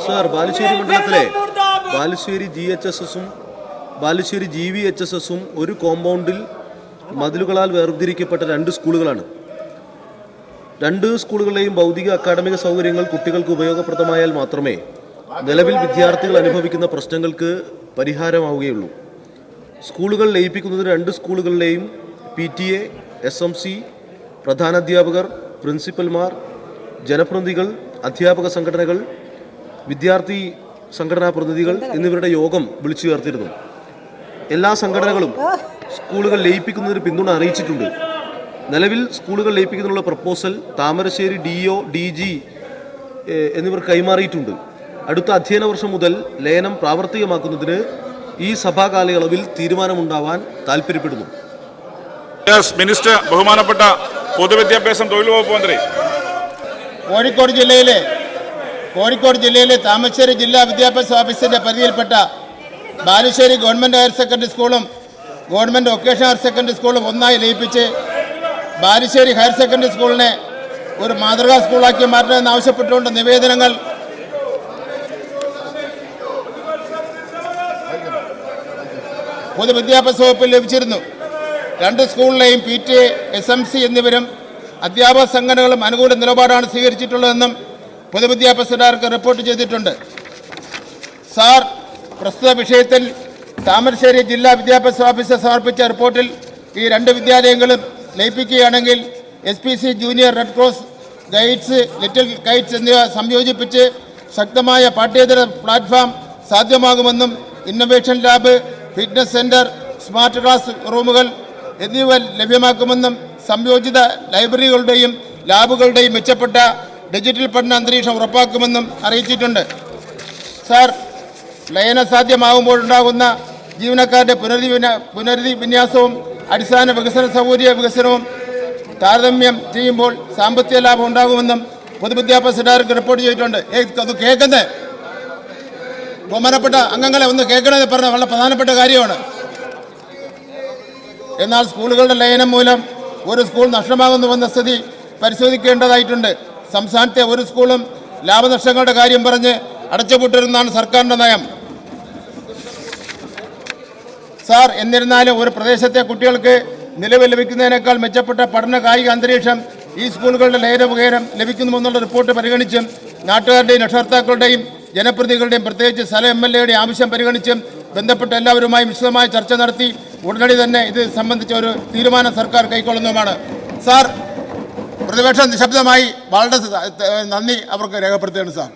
Sir, Balussery മണ്ഡലത്തിലെ ബാലുശ്ശേരി GHSS-ഉം ബാലുശ്ശേരി GVHSS-ഉം ഒരു കോമ്പൗണ്ടിൽ മതിലുകളാൽ വേർതിരിക്കപ്പെട്ട രണ്ട് സ്കൂളുകളാണ്. രണ്ട് സ്കൂളുകളിലെയും ഭൗതിക അക്കാഡമിക സൗകര്യങ്ങൾ കുട്ടികൾക്ക് ഉപയോഗപ്രദമായാൽ മാത്രമേ നിലവിൽ വിദ്യാർത്ഥികൾ അനുഭവിക്കുന്ന പ്രശ്നങ്ങൾക്ക് പരിഹാരമാവുകയുള്ളൂ. സ്കൂളുകൾ ലയിപ്പിക്കുന്നതിന് രണ്ട് സ്കൂളുകളിലെയും PTA, SMC, പ്രധാനാധ്യാപകർ, പ്രിൻസിപ്പൽമാർ, ജനപ്രതിനിധികൾ, അധ്യാപക സംഘടനകൾ, വിദ്യാർത്ഥി സംഘടനാ പ്രതിനിധികൾ എന്നിവരുടെ യോഗം വിളിച്ചു ചേർത്തിരുന്നു. എല്ലാ സംഘടനകളും സ്കൂളുകൾ ലയിപ്പിക്കുന്നതിന് പിന്തുണ അറിയിച്ചിട്ടുണ്ട്. നിലവിൽ സ്കൂളുകൾ ലയിപ്പിക്കുന്നതിനുള്ള പ്രപ്പോസൽ താമരശ്ശേരി DO, DG എന്നിവർ കൈമാറിയിട്ടുണ്ട്. അടുത്ത അധ്യയന വർഷം മുതൽ ലയനം പ്രാവർത്തികമാക്കുന്നതിന് ഈ സഭാ കാലയളവിൽ തീരുമാനമുണ്ടാവാൻ താൽപ്പര്യപ്പെടുന്നു. മിനിസ്റ്റർ, ബഹുമാനപ്പെട്ട പൊതുവിദ്യാഭ്യാസം തൊഴിൽ വകുപ്പ് മന്ത്രി. കോഴിക്കോട് ജില്ലയിലെ താമരശ്ശേരി ജില്ലാ വിദ്യാഭ്യാസ ഓഫീസിന്റെ പരിധിയിൽപ്പെട്ട ബാലുശ്ശേരി ഗവൺമെന്റ് ഹയർ സെക്കൻഡറി സ്കൂളും ഗവൺമെന്റ് വൊക്കേഷണൽ ഹയർ സെക്കൻഡറി സ്കൂളും ഒന്നായി ലയിപ്പിച്ച് ബാലുശ്ശേരി ഹയർ സെക്കൻഡറി സ്കൂളിനെ ഒരു മാതൃകാ സ്കൂളാക്കി മാറ്റണമെന്ന് ആവശ്യപ്പെട്ടുകൊണ്ട് നിവേദനങ്ങൾ പൊതുവിദ്യാഭ്യാസ വകുപ്പിൽ ലഭിച്ചിരുന്നു. രണ്ട് സ്കൂളിലെയും PTA, SMC എന്നിവരും അധ്യാപക സംഘടനകളും അനുകൂല നിലപാടാണ് സ്വീകരിച്ചിട്ടുള്ളതെന്നും പൊതുവിദ്യാഭ്യാസ ഡയറക്ടർ റിപ്പോർട്ട് ചെയ്തിട്ടുണ്ട്. സാർ, പ്രസ്തുത വിഷയത്തിൽ താമരശ്ശേരി ജില്ലാ വിദ്യാഭ്യാസ ഓഫീസർ സമർപ്പിച്ച റിപ്പോർട്ടിൽ ഈ രണ്ട് വിദ്യാലയങ്ങളും ലയിപ്പിക്കുകയാണെങ്കിൽ SPC, junior red cross, guides, little kites എന്നിവ സംയോജിപ്പിച്ച് ശക്തമായ പാഠ്യേതര പ്ലാറ്റ്ഫോം സാധ്യമാകുമെന്നും innovation lab, fitness centre, smart class റൂമുകൾ എന്നിവ ലഭ്യമാക്കുമെന്നും സംയോജിത ലൈബ്രറികളുടെയും ലാബുകളുടെയും മെച്ചപ്പെട്ട ഡിജിറ്റൽ പഠന അന്തരീക്ഷം ഉറപ്പാക്കുമെന്നും അറിയിച്ചിട്ടുണ്ട്. സാർ, ലയന സാധ്യമാകുമ്പോഴുണ്ടാകുന്ന ജീവനക്കാരുടെ പുനരധിവിന്യാസവും അടിസ്ഥാന വികസന സൗകര്യ വികസനവും താരതമ്യം ചെയ്യുമ്പോൾ സാമ്പത്തിക ലാഭം ഉണ്ടാകുമെന്നും പൊതുവിദ്യാഭ്യാസ ഡയറക്ടർ റിപ്പോർട്ട് ചെയ്തിട്ടുണ്ട്. അത് കേൾക്കുന്നത് ബഹുമാനപ്പെട്ട അംഗങ്ങളെ ഒന്ന് കേൾക്കണമെന്ന് പറഞ്ഞ വളരെ പ്രധാനപ്പെട്ട കാര്യമാണ്. എന്നാൽ സ്കൂളുകളുടെ ലയനം മൂലം ഒരു സ്കൂൾ നഷ്ടമാകുന്നുവെന്ന സ്ഥിതി പരിശോധിക്കേണ്ടതായിട്ടുണ്ട്. സംസ്ഥാനത്തെ ഒരു സ്കൂളും ലാഭനഷ്ടങ്ങളുടെ കാര്യം പറഞ്ഞ് അടച്ചുപൂട്ടരുതെന്നാണ് സർക്കാരിൻ്റെ നയം. സാർ, എന്നിരുന്നാലും ഒരു പ്രദേശത്തെ കുട്ടികൾക്ക് നിലവിൽ ലഭിക്കുന്നതിനേക്കാൾ മെച്ചപ്പെട്ട പഠന കായിക അന്തരീക്ഷം ഈ സ്കൂളുകളുടെ ലയന മുഖേന ലഭിക്കുന്നുവെന്നുള്ള റിപ്പോർട്ട് പരിഗണിച്ചും നാട്ടുകാരുടെയും രക്ഷകർത്താക്കളുടെയും ജനപ്രതിനിധികളുടെയും പ്രത്യേകിച്ച് സ്ഥല MLA-യുടെ ആവശ്യം പരിഗണിച്ചും ബന്ധപ്പെട്ട എല്ലാവരുമായും വിശദമായ ചർച്ച നടത്തി ഉടനടി തന്നെ ഇത് സംബന്ധിച്ച ഒരു തീരുമാനം സർക്കാർ കൈക്കൊള്ളുന്നതുമാണ്. സാർ, പ്രതിപക്ഷം നിശബ്ദമായി വളരെ നന്ദി അവർക്ക് രേഖപ്പെടുത്തുകയാണ് സാർ.